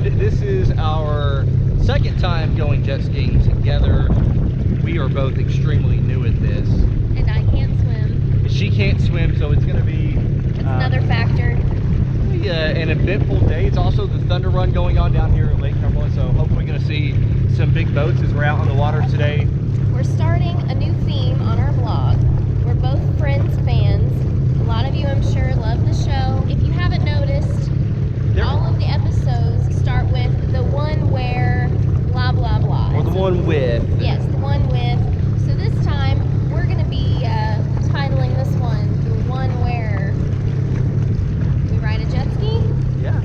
This is our second time going jet skiing together. We are both extremely new at this. And I can't swim. She can't swim, so it's going to be another factor. An eventful day. It's also the Thunder Run going on down here at Lake Cumberland, so hopefully we're going to see some big boats as we're out on the water today. We're starting a new theme on our vlog. We're both Friends fans. A lot of you, I'm sure, love the show. If you haven't noticed, all of the episodes start with the one where blah blah blah. Or the one with. Yes, the one with. So this time we're going to be titling this one the one where we ride a jet ski. Yeah.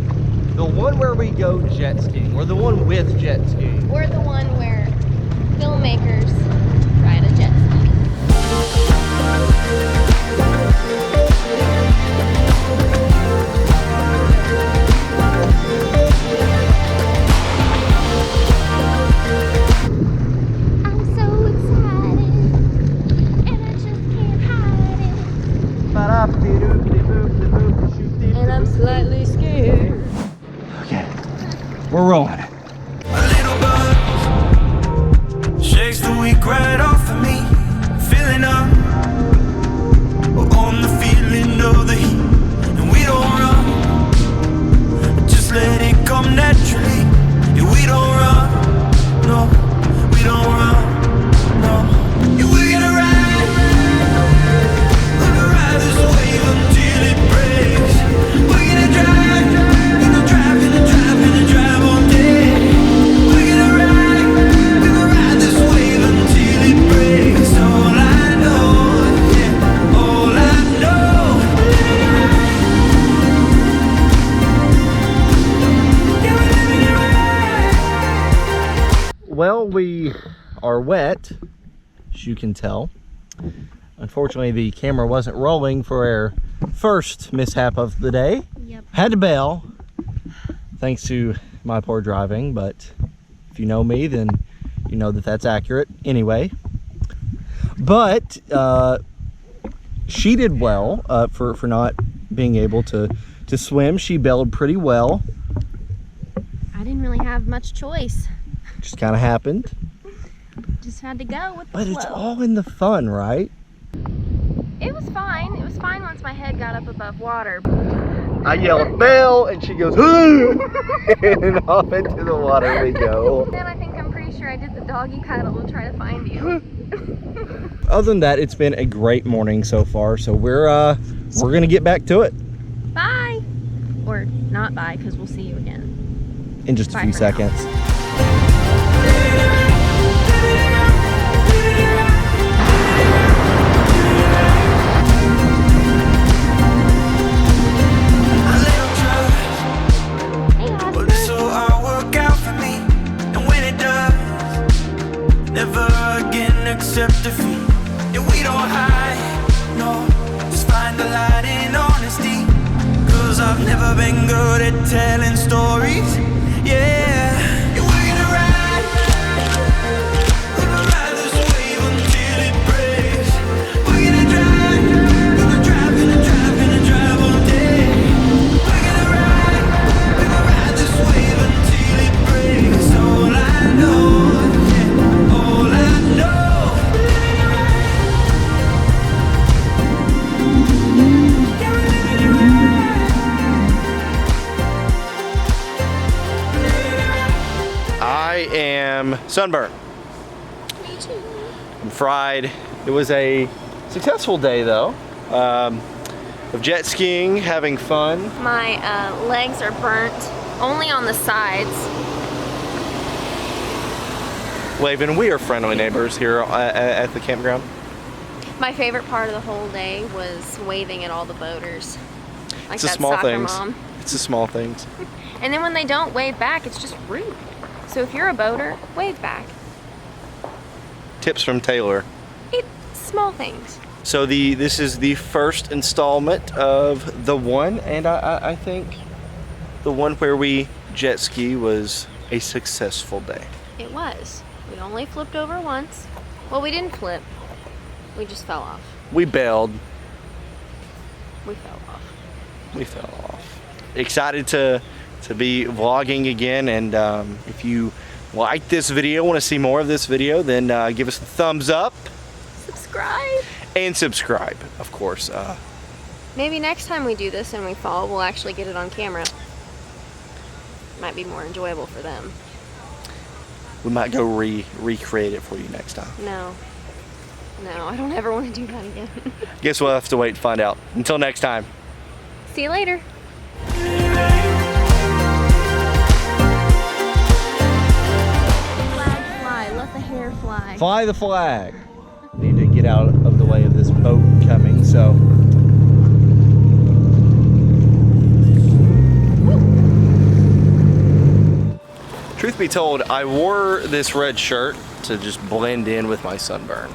The one where we go jet skiing, or the one with jet skiing. Or the one where filmmakers ride a jet ski. And I'm slightly scared. Okay, we're rolling. A little buzz shakes the week right off of me. Feeling up on the feeling of the heat, and we don't run. Just let it come naturally. And we don't run, no, we don't run, no. And we're gonna ride this wave until it breaks. We're gonna drive, gonna drive, gonna drive, gonna drive all day. We're gonna ride this wave until it breaks. All I know, yeah, all I know. Yeah, we're living it right. Well, we are wet, as you can tell. Unfortunately, the camera wasn't rolling for our first mishap of the day. Yep. Had to bail, thanks to my poor driving, but if you know me, then you know that that's accurate anyway. But she did well for not being able to swim. She bailed pretty well. I didn't really have much choice. Just kind of happened. Just had to go with the But flow. it's all in the fun, right? It was fine. It was fine once my head got up above water. I yelled bail, and she goes, "Hoo!" and off into the water we go. Then I think I'm pretty sure I did the doggy paddle to try to find you. Other than that, it's been a great morning so far, so we're gonna get back to it Bye! Or not bye, because we'll see you again. in just a Bye few for now. seconds. Well, this'll all work out for me, and when it does, never again accept defeat. And we don't hide, no, just find the light in honesty. 'Cause I've never been good at telling stories, yeah. And we're gonna ride this wave until it breaks. We're gonna drive, gonna drive, gonna drive, gonna drive all day. We're gonna ride this wave until it breaks. All I know, yeah, all I know. Yeah, we're living it right. I am sunburned. Me too. I'm fried. It was a successful day though, of jet skiing, having fun. My legs are burnt, only on the sides. Laven, we are friendly neighbors here at the campground. My favorite part of the whole day was waving at all the boaters. Like It's the that small soccer things. mom. It's the small things. And then when they don't wave back, it's just rude. So if you're a boater, wave back. Tips from Taylor. It's small things. So this is the first installment of the one, and I think the one where we jet ski was a successful day. It was. We only flipped over once. Well, we didn't flip. We just fell off. We bailed. We fell off. We fell off. Excited to be vlogging again, and if you like this video, want to see more of this video, then give us a thumbs up. Subscribe. And subscribe, of course. Maybe next time we do this and we fall, we'll actually get it on camera. Might be more enjoyable for them. We might go recreate it for you next time. No, I don't ever want to do that again. Guess we'll have to wait to find out. Until next time. See you later. Flag fly, let the hair fly. Fly the flag. Need to get out of the way of this boat coming, so. Truth be told, I wore this red shirt to just blend in with my sunburn.